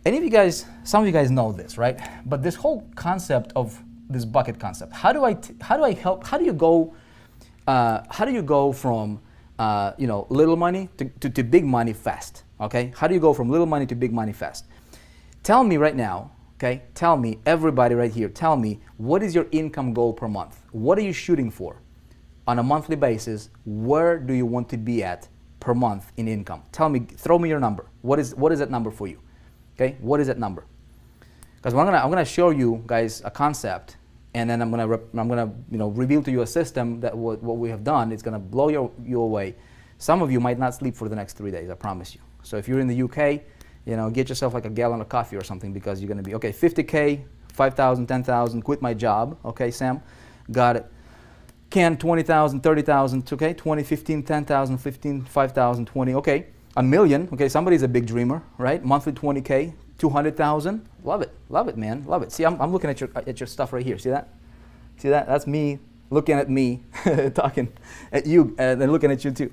Any of you guys, some of you guys know this, right? But this whole concept of this bucket concept, how do you go from little money to big money fast? Okay, how do you go from little money to big money fast? Tell me right now, okay? Tell me, everybody right here, tell me, what is your income goal per month? What are you shooting for on a monthly basis? Where do you want to be at per month in income? Tell me, throw me your number. What is that number for you? Okay, what is that number? Because I'm gonna show you guys a concept, and then I'm gonna reveal to you a system that what we have done is gonna blow you away. Some of you might not sleep for the next 3 days, I promise you. So if you're in the UK, get yourself like a gallon of coffee or something, because you're gonna be okay. 50K, 5,000, 10,000. Quit my job. Okay, Sam, got it. Can 20,000, 30,000. Okay, 20, 15, 10,000, 15, 5,000, 20. Okay, a million. Okay, somebody's a big dreamer, right? Monthly 20K, 200,000. Love it, man, love it. See, I'm looking at your stuff right here. See that? See that? That's me looking at me, talking at you, and then looking at you too.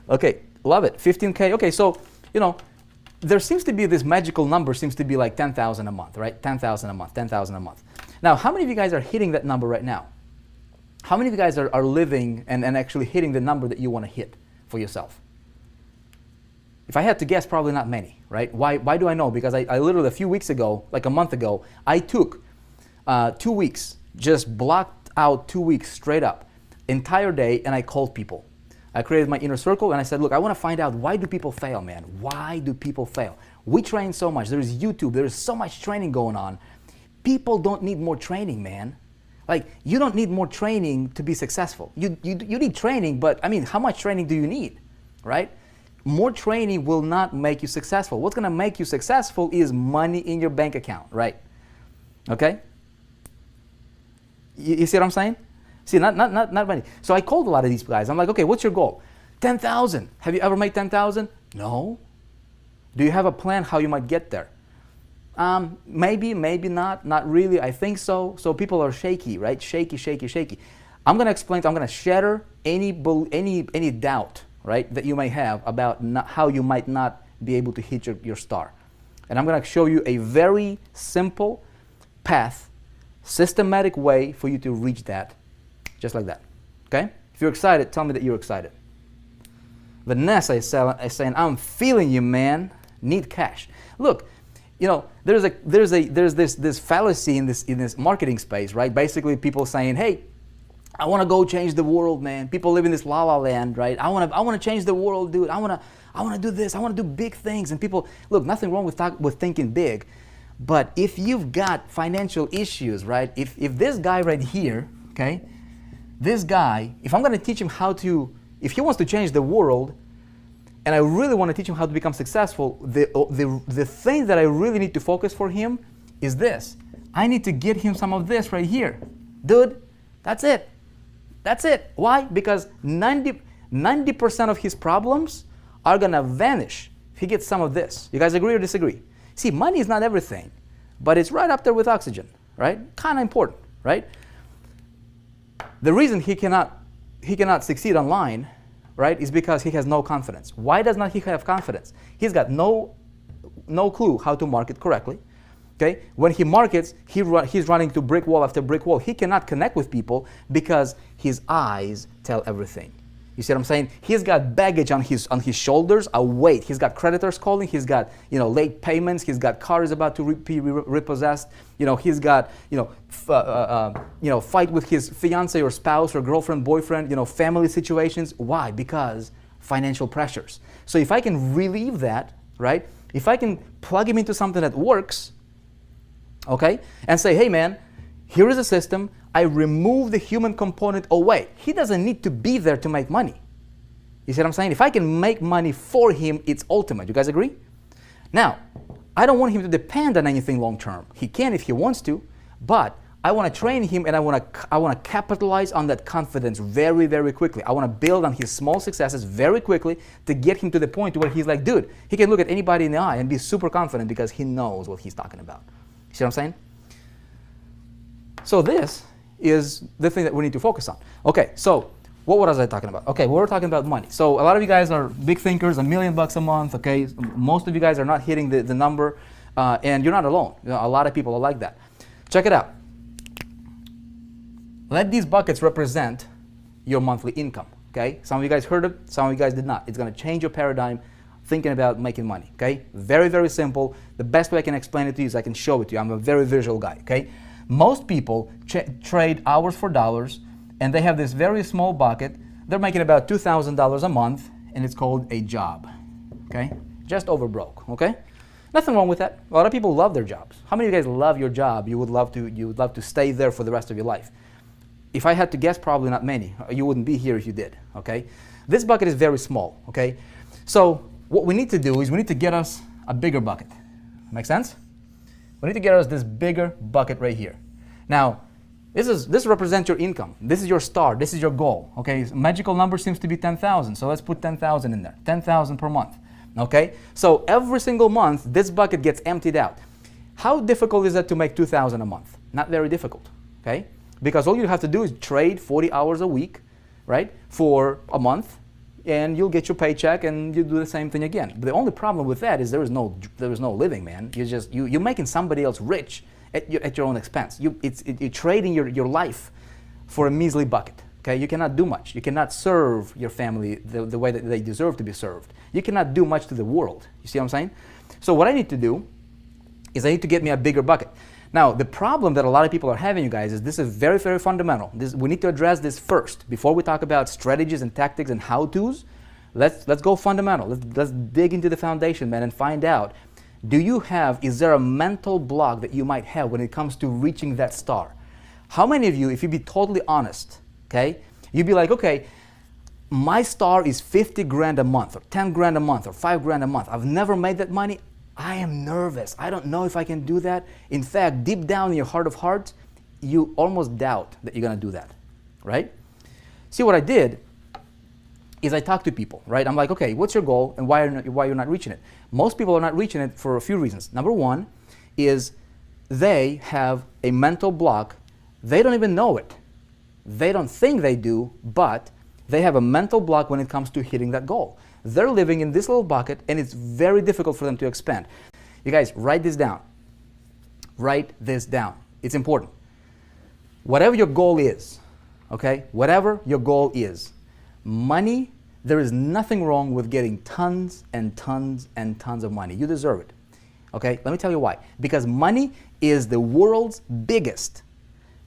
Okay, love it. 15K. Okay, so there seems to be this magical number, seems to be like 10,000 a month, right? 10,000 a month, 10,000 a month. Now, how many of you guys are hitting that number right now? How many of you guys are living and actually hitting the number that you want to hit for yourself? If I had to guess, probably not many, right? Why do I know? Because I literally, a few weeks ago, like a month ago, I took 2 weeks, just blocked out 2 weeks straight up, entire day, and I called people. I created my inner circle, and I said, look, I want to find out, why do people fail, man? Why do people fail? We train so much. There's YouTube. There's so much training going on. People don't need more training, man. Like, you don't need more training to be successful. You need training, but I mean, how much training do you need, right? More training will not make you successful. What's going to make you successful is money in your bank account, right? Okay? You see what I'm saying? See, not money. So I called a lot of these guys. I'm like, okay, what's your goal? 10,000. Have you ever made 10,000? No. Do you have a plan how you might get there? Maybe not. Not really. I think so. So people are shaky, right? Shaky. I'm going to explain. I'm going to shatter any doubt, right, that you may have about how you might not be able to hit your star. And I'm going to show you a very simple path, systematic way for you to reach that, just like that. Okay? If you're excited, tell me that you're excited. Vanessa is saying, I'm feeling you, man. Need cash. Look, there's this fallacy in this marketing space, right? Basically, people saying, hey, I want to go change the world, man. People live in this la la land, right? I want to change the world, dude. I want to do this. I want to do big things. And people, look, nothing wrong with thinking big, but if you've got financial issues, right? If this guy right here, okay, this guy, if I'm going to teach him if he wants to change the world, and I really want to teach him how to become successful, the thing that I really need to focus for him is this. I need to get him some of this right here. Dude, that's it. That's it. Why? Because 90% of his problems are going to vanish if he gets some of this. You guys agree or disagree? See, money is not everything, but it's right up there with oxygen, right? Kind of important, right? The reason he cannot succeed online, right, is because he has no confidence. Why does not he have confidence? He's got no clue how to market correctly. Okay? When he markets, he's running to brick wall after brick wall. He cannot connect with people because his eyes tell everything. You see what I'm saying? He's got baggage on his shoulders, a weight. He's got creditors calling. He's got late payments. He's got cars about to be repossessed. He's got fight with his fiance or spouse or girlfriend, boyfriend. Family situations. Why? Because financial pressures. So if I can relieve that, right? If I can plug him into something that works, okay, and say, hey man, here is a system. I remove the human component away. He doesn't need to be there to make money. You see what I'm saying? If I can make money for him, it's ultimate. You guys agree? Now, I don't want him to depend on anything long term. He can if he wants to, but I want to train him and I want to capitalize on that confidence very, very quickly. I want to build on his small successes very quickly to get him to the point where he's like, dude, he can look at anybody in the eye and be super confident because he knows what he's talking about. You see what I'm saying? So this is the thing that we need to focus on. Okay, so what was I talking about? Okay, we're talking about money. So a lot of you guys are big thinkers, $1 million a month, okay? Most of you guys are not hitting the number, and you're not alone. You know, a lot of people are like that. Check it out. Let these buckets represent your monthly income, okay? Some of you guys heard it, some of you guys did not. It's gonna change your paradigm thinking about making money, okay? Very, very simple. The best way I can explain it to you is I can show it to you. I'm a very visual guy, okay? Most people trade hours for dollars, and they have this very small bucket. They're making about $2,000 a month, and it's called a job, okay? Just over broke, okay? Nothing wrong with that. A lot of people love their jobs. How many of you guys love your job? You would love to stay there for the rest of your life. If I had to guess, probably not many. You wouldn't be here if you did, okay? This bucket is very small, okay? So what we need to do is we need to get us a bigger bucket. Make sense? We need to get us this bigger bucket right here. Now, this represents your income. This is your star. This is your goal, okay? Magical number seems to be 10,000, so let's put 10,000 in there. 10,000 per month, okay? So every single month, this bucket gets emptied out. How difficult is it to make 2,000 a month? Not very difficult, okay? Because all you have to do is trade 40 hours a week, right, for a month, and you'll get your paycheck, and you do the same thing again. But the only problem with that is there is no living, man. You're making somebody else rich at your own expense. You're trading your life for a measly bucket. Okay, you cannot do much. You cannot serve your family the way that they deserve to be served. You cannot do much to the world. You see what I'm saying? So what I need to do is I need to get me a bigger bucket. Now, the problem that a lot of people are having, you guys, is this is very, very fundamental. We need to address this first. Before we talk about strategies and tactics and how-tos, let's go fundamental. Let's dig into the foundation, man, and find out, is there a mental block that you might have when it comes to reaching that star? How many of you, if you be totally honest, okay, you'd be like, okay, my star is 50 grand a month, or 10 grand a month, or 5 grand a month. I've never made that money. I am nervous. I don't know if I can do that. In fact, deep down in your heart of hearts, you almost doubt that you're going to do that, right? See, what I did is I talked to people, right? I'm like, okay, what's your goal and why you're not reaching it? Most people are not reaching it for a few reasons. Number one is they have a mental block. They don't even know it. They don't think they do, but they have a mental block when it comes to hitting that goal. They're living in this little bucket, and it's very difficult for them to expand. You guys, write this down. Write this down. It's important. Whatever your goal is, okay, whatever your goal is, money, there is nothing wrong with getting tons and tons and tons of money. You deserve it, okay? Let me tell you why. Because money is the world's biggest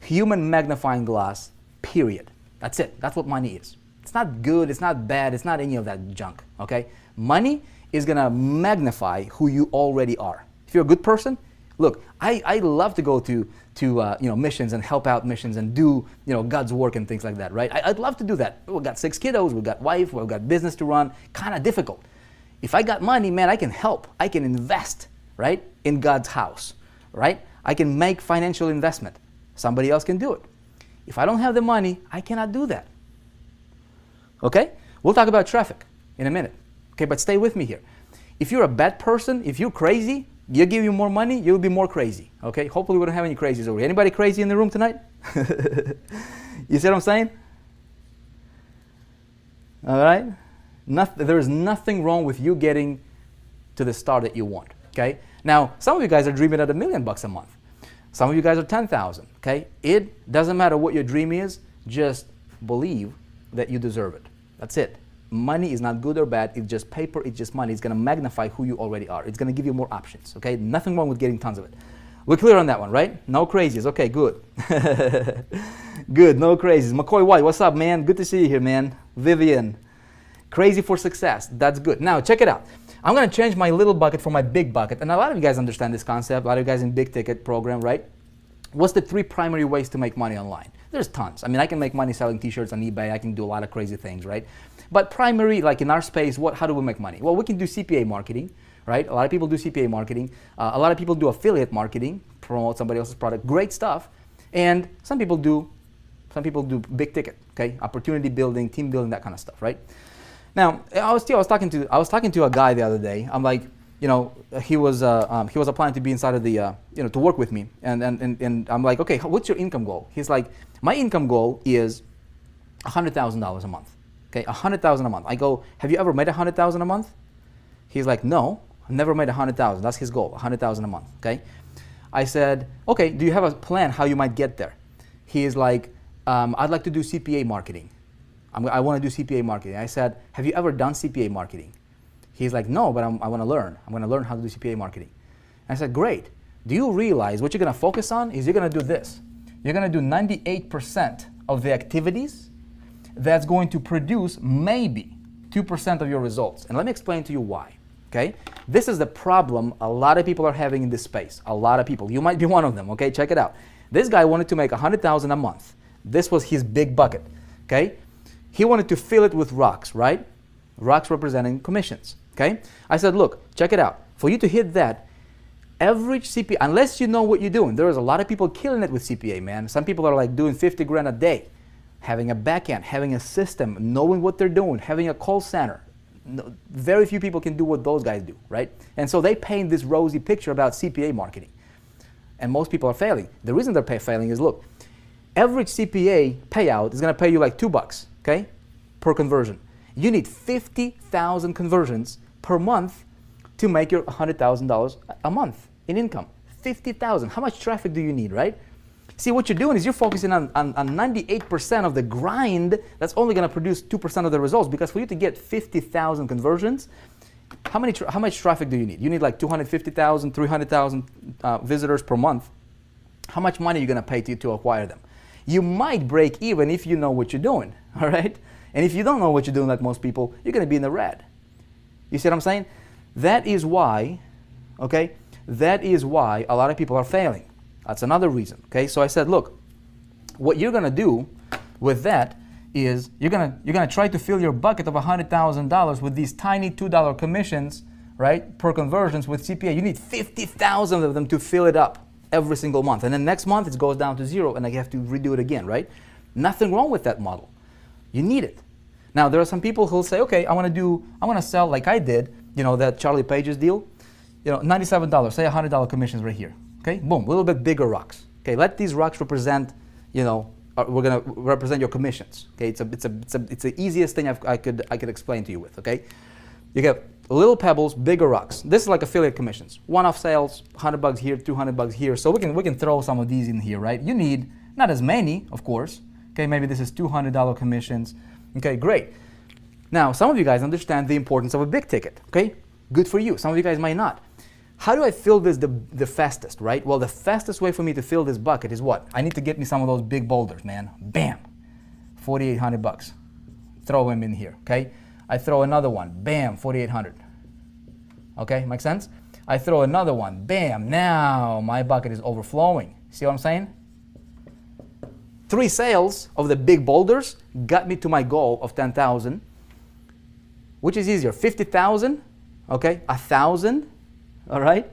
human magnifying glass, period. That's it. That's what money is. It's not good, it's not bad, it's not any of that junk, okay? Money is gonna magnify who you already are. If you're a good person, look, I love to go to missions and help out missions and do God's work and things like that, right? I'd love to do that. We've got 6 kiddos, we've got wife, we've got business to run, kind of difficult. If I got money, man, I can help, I can invest, right, in God's house, right? I can make financial investment. Somebody else can do it. If I don't have the money, I cannot do that. Okay? We'll talk about traffic in a minute. Okay, but stay with me here. If you're a bad person, if you're crazy, you give you more money, you'll be more crazy. Okay? Hopefully we don't have any crazies over here. Anybody crazy in the room tonight? You see what I'm saying? All right? There is nothing wrong with you getting to the star that you want. Okay? Now, some of you guys are dreaming at $1 million a month. Some of you guys are 10,000. Okay? It doesn't matter what your dream is. Just believe that you deserve it. That's it. Money is not good or bad. It's just paper. It's just money. It's going to magnify who you already are. It's going to give you more options. Okay? Nothing wrong with getting tons of it. We're clear on that one, right? No crazies. Okay, good. Good. No crazies. McCoy White, what's up, man? Good to see you here, man. Vivian, crazy for success. That's good. Now, check it out. I'm going to change my little bucket for my big bucket. And a lot of you guys understand this concept. A lot of you guys in big ticket program, right? What's the 3 primary ways to make money online? There's tons. I mean, I can make money selling t-shirts on eBay. I can do a lot of crazy things, right? But primary, like in our space, how do we make money? Well, we can do CPA marketing, right? A lot of people do CPA marketing. A lot of people do affiliate marketing, promote somebody else's product. Great stuff. And some people do big ticket, okay? Opportunity building, team building, that kind of stuff, right? Now, I was talking to a guy the other day. I'm like, he was applying to be inside of the, to work with me. And I'm like, okay, what's your income goal? He's like, my income goal is $100,000 a month. Okay, $100,000 a month. I go, have you ever made $100,000 a month? He's like, no, I've never made $100,000. That's his goal, $100,000 a month. Okay. I said, okay, do you have a plan how you might get there? He is like, I'd like to do CPA marketing. I want to do CPA marketing. I said, have you ever done CPA marketing? He's like, no, but I want to learn. I'm going to learn how to do CPA marketing. I said, great. Do you realize what you're going to focus on is you're going to do this. You're going to do 98% of the activities that's going to produce maybe 2% of your results. And let me explain to you why. Okay? This is the problem a lot of people are having in this space. A lot of people. You might be one of them. Okay? Check it out. This guy wanted to make $100,000 a month. This was his big bucket. Okay? He wanted to fill it with rocks, right? Rocks representing commissions. Okay? I said, look, check it out. For you to hit that, average CPA, unless you know what you're doing, there is a lot of people killing it with CPA, man. Some people are like doing 50 grand a day, having a back end, having a system, knowing what they're doing, having a call center. No, very few people can do what those guys do, right? And so they paint this rosy picture about CPA marketing. And most people are failing. The reason they're failing is, look, average CPA payout is going to pay you like $2, okay, per conversion. You need 50,000 conversions per month to make your $100,000 a month in income. 50,000. How much traffic do you need, right? See, what you're doing is you're focusing on 98% of the grind that's only going to produce 2% of the results, because for you to get 50,000 conversions, how much traffic do you need? You need like 250,000, 300,000 visitors per month. How much money are you going to pay to acquire them? You might break even if you know what you're doing, all right? And if you don't know what you're doing, like most people, you're going to be in the red. You see what I'm saying? That is why, okay, that is why a lot of people are failing. That's another reason, okay? So I said, look, what you're going to do with that is you're gonna try to fill your bucket of $100,000 with these tiny $2 commissions, right, per conversions with CPA. You need 50,000 of them to fill it up every single month. And then next month it goes down to zero and I have to redo it again, right? Nothing wrong with that model. You need it. Now, there are some people who'll say, okay, I want to sell like I did, you know, that Charlie Page's deal, you know, $97, say $100 commissions right here. Okay, boom, a little bit bigger rocks. Okay, let these rocks represent, you know, we're gonna represent your commissions. Okay, it's the easiest thing I could explain to you with. Okay, you get little pebbles, bigger rocks. This is like affiliate commissions. One-off sales, $100 here, $200 here. So we can throw some of these in here, right? You need not as many, of course. Okay, maybe this is $200 commissions. Okay, great. Now, some of you guys understand the importance of a big ticket. Okay, good for you. Some of you guys might not. How do I fill this the fastest, right? Well, the fastest way for me to fill this bucket is what? I need to get me some of those big boulders, man. Bam, $4,800. Throw them in here, okay? I throw another one, bam, $4,800. Okay, make sense? I throw another one, bam, now my bucket is overflowing. See what I'm saying? 3 sales of the big boulders got me to my goal of 10,000. Which is easier, 50,000, okay, 1,000, all right,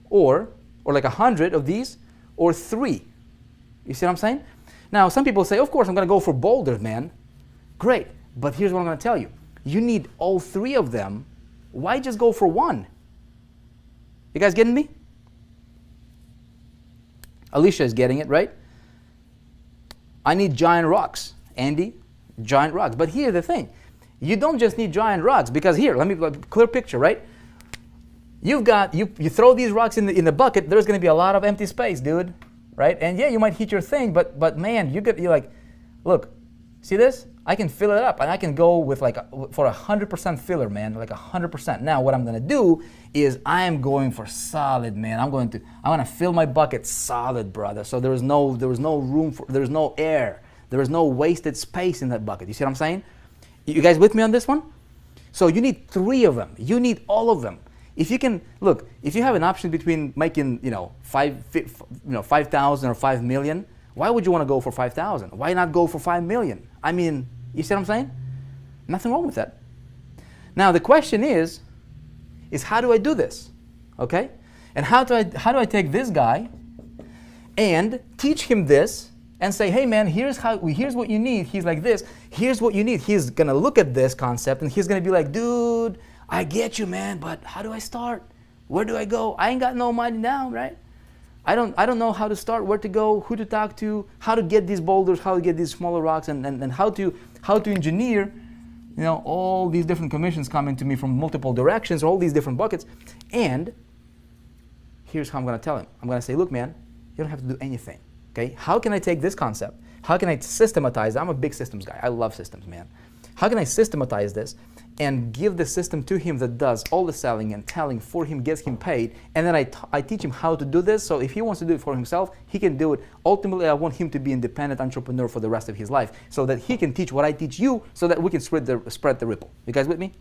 or like 100 of these, or 3. You see what I'm saying? Now, some people say, of course, I'm going to go for boulders, man. Great, but here's what I'm going to tell you. You need all 3 of them. Why just go for 1? You guys getting me? Alicia is getting it, right? I need giant rocks. Andy, giant rocks. But here's the thing. You don't just need giant rocks, because here, let me clear picture, right? You throw these rocks in the bucket, there's going to be a lot of empty space, dude, right? And yeah, you might hit your thing, but man, you're like, look, see this? I can fill it up, and I can go with for 100% filler, man, like 100%. Now, what I'm going to do is I am going for solid, man. I'm going to fill my bucket solid, brother. So there is no room for, there's no air, there is no wasted space in that bucket. You see what I'm saying? You guys with me on this one? So you need 3 of them. You need all of them. If you can, look, if you have an option between making, 5,000 or 5 million, why would you want to go for 5,000? Why not go for 5 million? I mean, you see what I'm saying? Nothing wrong with that. Now the question is how do I do this? Okay? And how do I take this guy and teach him this and say, hey man, here's what you need. He's like this. Here's what you need. He's gonna look at this concept and he's gonna be like, dude, I get you, man, but how do I start? Where do I go? I ain't got no money now, right? I don't know how to start, where to go, who to talk to, how to get these boulders, how to get these smaller rocks, and how to engineer, you know, all these different commissions coming to me from multiple directions, all these different buckets. And here's how I'm going to tell him. I'm going to say, look, man, you don't have to do anything. Okay? How can I take this concept? How can I systematize? I'm a big systems guy. I love systems, man. How can I systematize this and give the system to him that does all the selling and telling for him, gets him paid, and then I teach him how to do this, so if he wants to do it for himself, he can do it. Ultimately, I want him to be an independent entrepreneur for the rest of his life, so that he can teach what I teach you, so that we can spread the ripple. You guys with me?